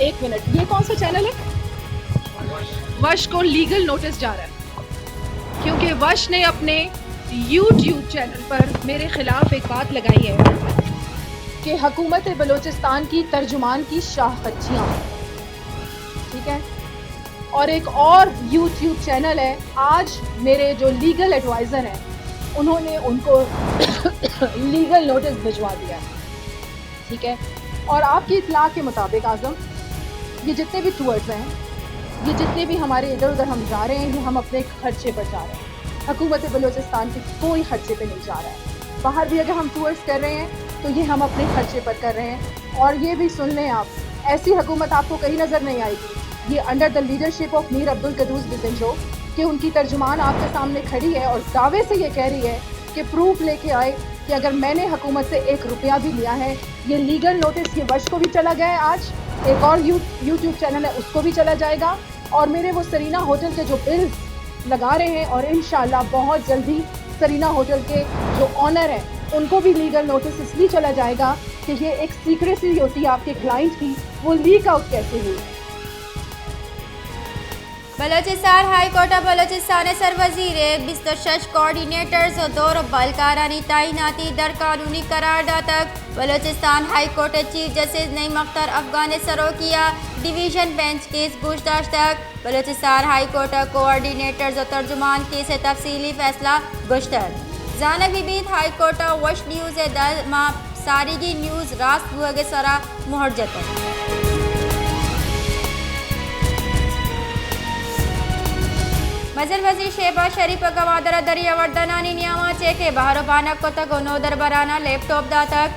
एक मिनट, ये कौन सा चैनल है? वश को लीगल नोटिस जा रहा है क्योंकि वश ने अपने YouTube चैनल पर मेरे ख़िलाफ़ एक बात लगाई है कि हुकूमत बलूचिस्तान की तर्जुमान की शाहखच्चियाँ, ठीक है। और एक और YouTube चैनल है, आज मेरे जो लीगल एडवाइज़र हैं उन्होंने उनको लीगल नोटिस भिजवा दिया, ठीक है। और आपकी इत्तला के मुताबिक आज़म, ये जितने भी टूर्स हैं, ये जितने भी हमारे इधर उधर हम जा रहे हैं, ये हम अपने खर्चे पर जा रहे हैं। हुकूमत बलूचिस्तान के कोई खर्चे पे नहीं जा रहा है। बाहर भी अगर हम टूर्स कर रहे हैं तो ये हम अपने खर्चे पर कर रहे हैं। और ये भी सुन लें आप, ऐसी हुकूमत आपको कहीं नज़र नहीं आएगी। ये under the leadership of Mir Abdul Quddus Bizenjo कि उनकी तर्जुमान आपके सामने खड़ी है और दावे से ये कह रही है कि प्रूफ लेके आए कि अगर मैंने हुकूमत से 1 रुपया भी लिया है। ये लीगल नोटिस ये वश को भी चला गया है, आज एक और यूट्यूब चैनल है उसको भी चला जाएगा। और मेरे वो सरीना होटल के जो बिल्स लगा रहे हैं, और इंशाल्लाह बहुत जल्दी सरीना होटल के जो ऑनर हैं उनको भी लीगल नोटिस इसलिए चला जाएगा कि ये एक सीक्रेसी होती है आपके क्लाइंट की, वो लीक आउट कैसे हुई। बलोचिस्तान हाई कोर्ट बलोचिस्तान सरवजीर 26 कोऑर्डिनेटर्स और 2 बलकारानी तैनाती दर कानूनी करारदा तक Balochistan high court chief justice Naeem Akhtar Afghan ने सरो किया डिवीज़न बेंच केस पूछताछ तक। बलोचिस्तान हाई कोर्ट कोऑर्डिनेटर्स और तर्जुमान केस तफसीली फैसला गुश्तर जानक बीबीत हाई कोर्ट वश न्यूज़ दल माँ सारिगी न्यूज़ रास्त हुआ के सरा मुहरजत मजर वजीर शहबाज शरीफ गवादर दरिया वर्दनानी नियामा चेके बाहर बाना को तक नोदर बराना लैपटॉप दा तक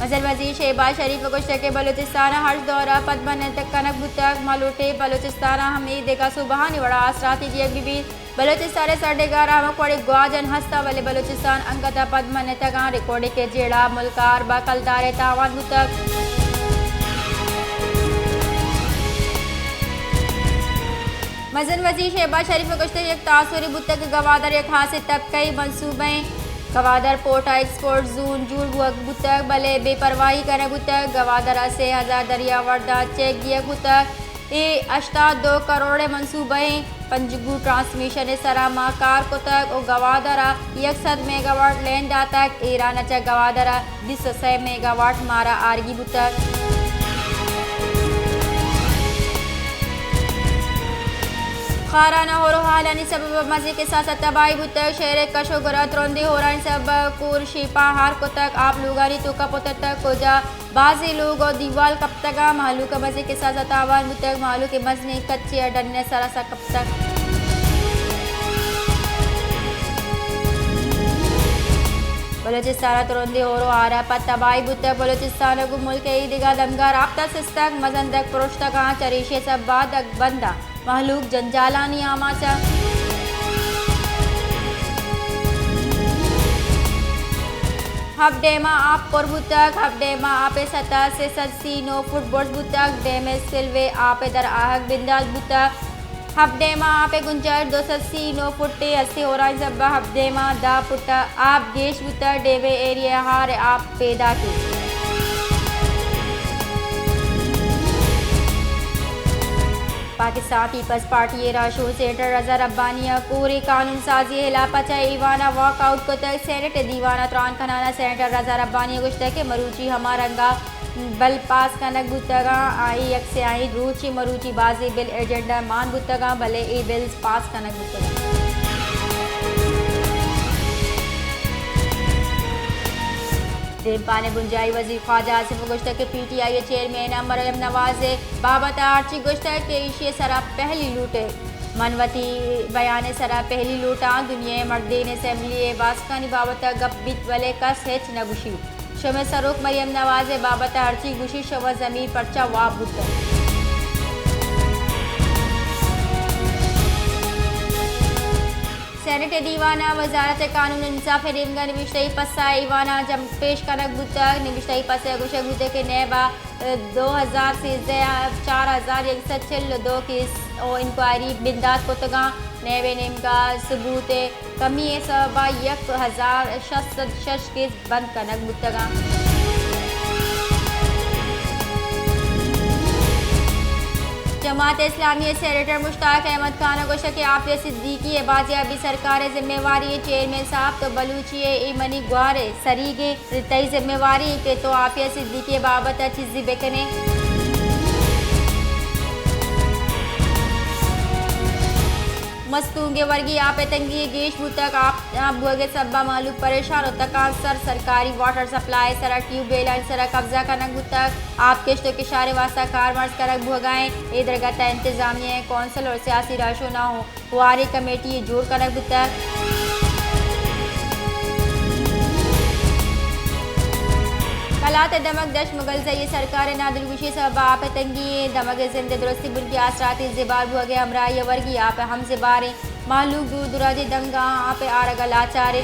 मजर वजीर शहबाज शरीफ गुश्त के बलूचिस्तान हर्ष दौरा पदमन तक कनक बुतक मालूटे बलूचिस्तान हमीद देखा सुबहानी वड़ा आसराती जी बीबी बलूचिस्तान सरडेगार मकवाड़ी ग्वाजन हस्ता वाले बलूचिस्तान अंगता पदमन तक रिकॉर्ड के जेड़ा मुल्कार बकलदार तावान बुतक मजन वजीर शहबाज शरीफ गुश्त एक तासुरी बुतक गवादर एक हासिल तबकई मनसूबे गवादर पोर्टा एक्सपोर्ट जून जूर बुतक भले बेपरवाही करे बुतक गवादर से 1000 दरिया वर्दा चेक दिए बुतक ए 82 करोड़ मनसूबे पंजगू ट्रांसमिशन सरामा कार को तक और गवादरा 100 मेगावाट लैंड तक ईरान च गवादरा 200 मेगावाट मारा आरगी बुतक खाराना हो हालानी सब मजे के साथ तबाही बुतक शहर कशो गरत रोंदे हो रहा सब कुर शिपा हार को तक आप लोगानी तो का पोत तक को जा बाजी लोग और दीवाल कब तक मालू का मजे के साथ तावान बुतक मालू के मजने कच्चे डरने सारा सा कब तक बलूचिस्तान तुरंदे हो आ रहा पर तबाही बुतक बलूचिस्तान को मुल्क ईदगा दमगार आपता सिस्तक मजन तक पुरुष तक चरीशे सब बाद बंदा महलूक जंजालानी आमाचा हफ्डेमा आप पर बुतक हफ्डेमा आपे 70 से 89 फुटबॉल बुतक डेमे सिल्वे आपे दर आहक बिंदाज बुतक हफ्डेमा आपे गुंजाइश 289 फुटे 80 हो रहा जब्बा हफ्डेमा दा पुटा आप गेश बुतक डेवे एरिया हार आप पैदा की पाकिस्तान पीपल्स पार्टी राशो सेनेटर रजा रब्बानी पूरी कानून साजी हिलापचा ईवाना वॉकआउट को तक सेनेट दीवाना त्रान खनाना सेनेटर रजा रब्बानी गुश्त के मरूची हमारंगा बल पास कनक बुतगा आई यक से आई रूची मरूची बाजी बिल एजेंडा मान बुतगा भले ई बिल्स पास कनक बुतगा पाने बुंजाई वजीर ख्वाजा आसिफ गुश्त के PTI चेयरमैन मरियम नवाज बाबत आर्ची गुश्त के इशे सरा पहली लूटे मनवती बयान सरा पहली लूटा दुनिया मर्दीन असम्बली वास्कानी बाबत गब्बित वले का सेच नगुशी शमे सरुख मरियम नवाज बाबत आर्ची गुशी शव जमीर पर्चा वाब बुत सेनेट दीवाना वजारत कानून इंसाफ रेमगा निविश्तई पसा ईवाना जम पेश कनक बुतक निविश्तई पसे गुशक बुतक के नेबा 2000 से 4162 केस और इंक्वायरी बिंदात पुतगा नेबे नेम का सबूत कमी सबा 1000 केस बंद कनक बुतगा जमात इस्लामी सेनेटर मुश्ताक अहमद खान गोशा के आफिया सिद्दीकी बाजियाबी सरकार जिम्मेवारी चेयरमैन साहब तो बलूची ईमनी गुआरे सरीगे तई जिम्मेवारी के तो आफिया सिद्दीकी बाबत चीज़ी बेकने मस्तूंगे वर्गी आप तंगी गेश बुतक आप भोगे सब्बा मालूम परेशान होता का सर सरकारी वाटर सप्लाई सरा ट्यूबवेल सरा कब्जा कनक बुतक आप किश्तों के इशारे वास्ता कार मार्च करक भोगाएं इधर गता इंतजामिया कौंसल और सियासी राशो ना हो वारी कमेटी जोड़ कनक बुतक कलात दमक दश मुगल से ये सरकार नादुलगुशी सब आप तंगी दमक जिंदे दुरुस्ती बुनकी आसराती जिबार भोगे हमरा ये वर्गी आप हम जिबारे मालूक दूर दुराजे दमगा आप आरग लाचारे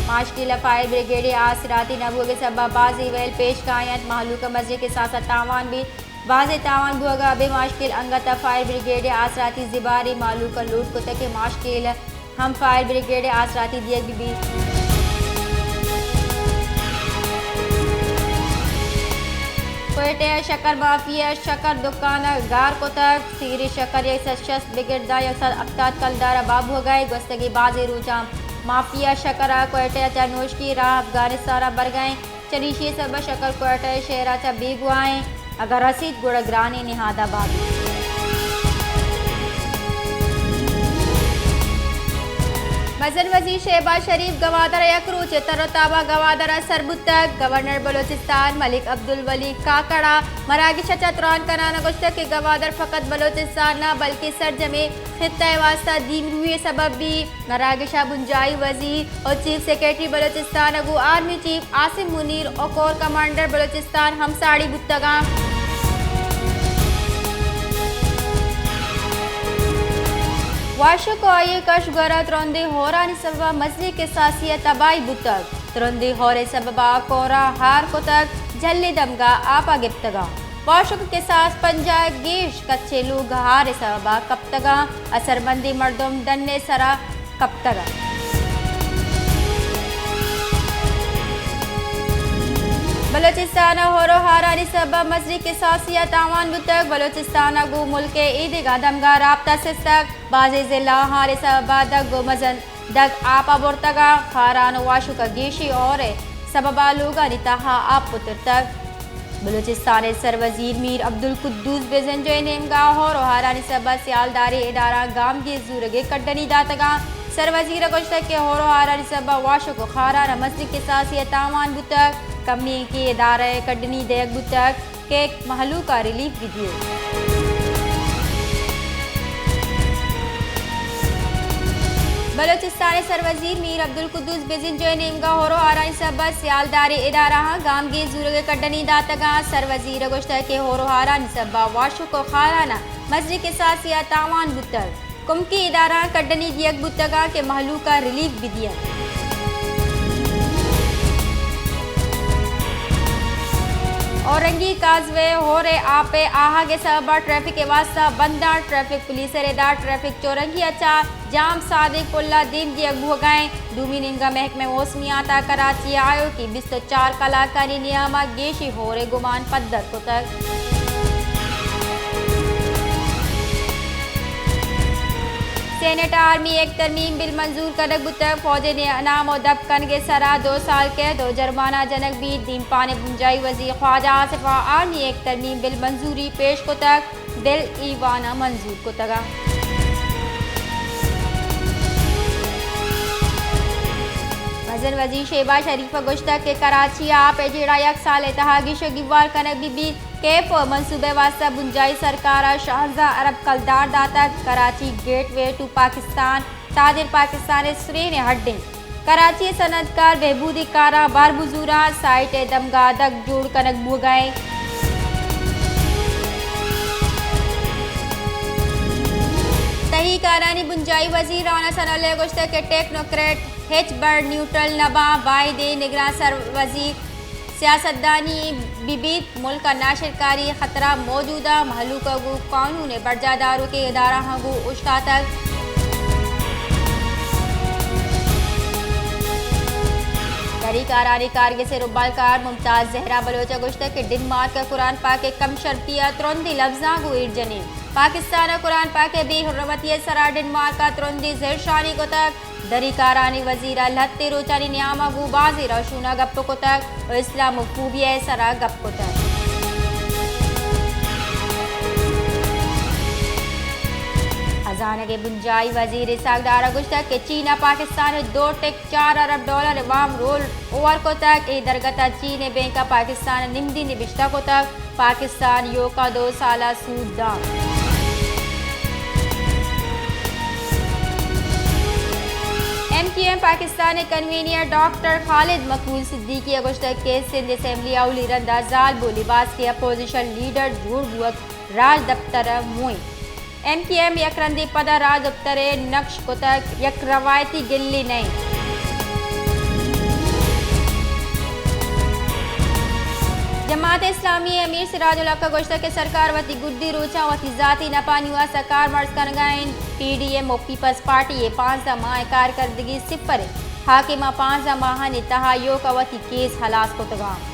माशकिला फायर ब्रिगेड आसराती नबूगे सब बाजी वेल पेश कायत मालूक मस्जिद के साथ तावान भी वाजे तावान भोगा अबे माशकिल अंगता फायर ब्रिगेड आसराती जिबारी मालूक लूट को तक माशकिल हम फायर ब्रिगेड आसराती दिए भी कोयटे शक्कर माफिया शक्कर दुकान गार को तक सीरी शक्कर एक शख्स बिगड़दा एक अफ्ताद कलदारा बाब हो गए गस्तगी बाजी रूजाम माफिया शक्कर कोयटे चनोश की राह अफगानिस्तान बर गए चनीशी सब शक्कर कोयटे शहरा बेगुआएँ अगर रसीद गुड़ग्रानी निहादाबाद मजन वजीर शहबाज शरीफ गवादर यकरूच तरताबा गवादर सरबुतक गवर्नर बलोचिस्तान मलिक अब्दुल वली काकड़ा मरागी चतुरान कनाना गुश्त के गवादर फ़कत बलोचिस्तान न बल्कि सरजमे खित्ता वास्ता दीम हुए सबब भी मरागिशा बुंजाई वजीर और चीफ सेक्रेटरी बलोचिस्तान अगू आर्मी चीफ आसिम मुनीर और कोर कमांडर बलोचिस्तान हम साड़ी बुतगा वाशु को आये कश गरा त्रंदे होरा निसबा मजली के सासिया तबाई बुतक त्रंदे होरे सबबा कोरा हार को तक जल्ले दमगा आपा गिप्तगा वाशुक के साथ पंजा गेश कच्चे लोग हार सबबा कप्तगा असरबंदी मर्दम दन्ने सरा कप्तगा बलोचिस्तान होरो हारानी सब मजरी के सासिया तावान बुतक बलोचिस्तान गो मुल्क ईदगा दमगा राब्ता सिस्तक बाजे जिला हारे सब दग गो मजन दग आपा बोर्तगा खारान वाशु का गेशी और सबबा लोगा निताहा आप पुत्र तक बलोचिस्तान सरवजीर मीर अब्दुल कुद्दूस बेजंजो नेमगा होरो हारानी सब सियालदारी इदारा गाम के जूरगे कड्डनी दातगा सरवजीर गोश्त के होरो हारानी सब वाशु को खारान मजरी के सासिया तावान बुतक कमी के इदारे कड्डनी देख बुतक के महलू का रिलीफ वीडियो बलोचिस्तान सरवजीर मीर अब्दुल कुद्दूस बेजिंजो नेमगा होरो आरानी सब सियालदारी इदारा गाम के जूरगे कड्डनी दातगा सरवजीर गोश्त के होरो आरानी सब वाशु को खाराना मजरी के साथ सिया तावान बुतक कुमकी इदारा कड्डनी दियक बुतगा के महलू का रिलीफ वीडियो औरंगी काजवे हो रे आपे आहा के सब ट्रैफिक के वास्ता बंदा ट्रैफिक पुलिस रेदार ट्रैफिक चौरंगी अच्छा जाम सादिक पुल्ला दिन की अगुआ गए दूमी निंगा महकमे मौसमियाता कराची आयो कि 24 कलाकारी नियामा गेशी हो रे गुमान पद्दर को तक सेनेट आर्मी एक तरमीम बिल मंजूर करक बुतक फौज ने अनाम और दबकन के सरा 2 साल के 2 जुर्माना जनक भी दीन पाने बुंजाई वजीर ख्वाजा आसिफा आर्मी एक तरमीम बिल मंजूरी पेश को तक बिल ईवाना मंजूर को तगा मजन वजीर शहबाज शरीफ गोश्ता के कराची आप जेड़ा एक साल इतहागी शगिवार कनक बीबी कैफ मनसूबे वास्ता बुंजाई सरकार शाहजहां अरब कलदार दाता कराची गेटवे टू पाकिस्तान ताजिर पाकिस्तान स्रीन हड्डे कराची सनतकार बहबूदी कारा बारबुजूरा साइट दमगादक जोड़ कनक बुगाए तही कारानी बुंजाई वजीर राना सनल गोश्त के टेक्नोक्रेट हेच बर्ड न्यूट्रल नबा वायदे निगरान सर वजीर सियासतदानी बिबीत मुल्क का नाशरकारी खतरा मौजूदा महलूका गु कानून बर्जादारों के इदारा हंगू उश्ता तक दरिकारानी कारगिल से रुबालकार मुमताज जहरा बलोचा गुश्त के डेनमार्क का कुरान पाक के कम शर्तिया तुरंदी लफ्जा गुईर जनी पाकिस्तान कुरान पाक के बेहुरमती सरा डेनमार्क का तुरंदी जहरशानी को तक दरिकारानी वजीरा लत्ते रोचानी न्यामा गुबाजी रशूना गप को तक इस्लाम खूबिया सरा गप को तक खजाना के बुंजाई वजीर सागदारा गुश्तक के चीना पाकिस्तान 2.4 अरब डॉलर वाम रोल ओवर को तक ए दरगता चीन बैंक का पाकिस्तान निम्दी निबिश्ता को तक पाकिस्तान यो का 2 साला सूद दाम MQM Pakistan convener doctor Khalid मकबूल सिद्दीकी गुश्तक के सिंध असम्बली अवली रंदाजाल बोलीबाज के अपोजिशन लीडर जूर बुअक राज दफ्तर मुई MQM यकरंदी पदा राज दफ्तरे नक्श को तक यक रवायती गिल्ली नहीं जमात इस्लामी अमीर सिराजुल हक गोश्त के सरकार वती गुड्डी रोचा वती जाती नपानिया सरकार मर्ज करगाइन PDM और पीपल्स पार्टी 5 माह कारकर्दगी सिफर हाकिमा 5 माह नितहा यो का वती केस हलास को तगाम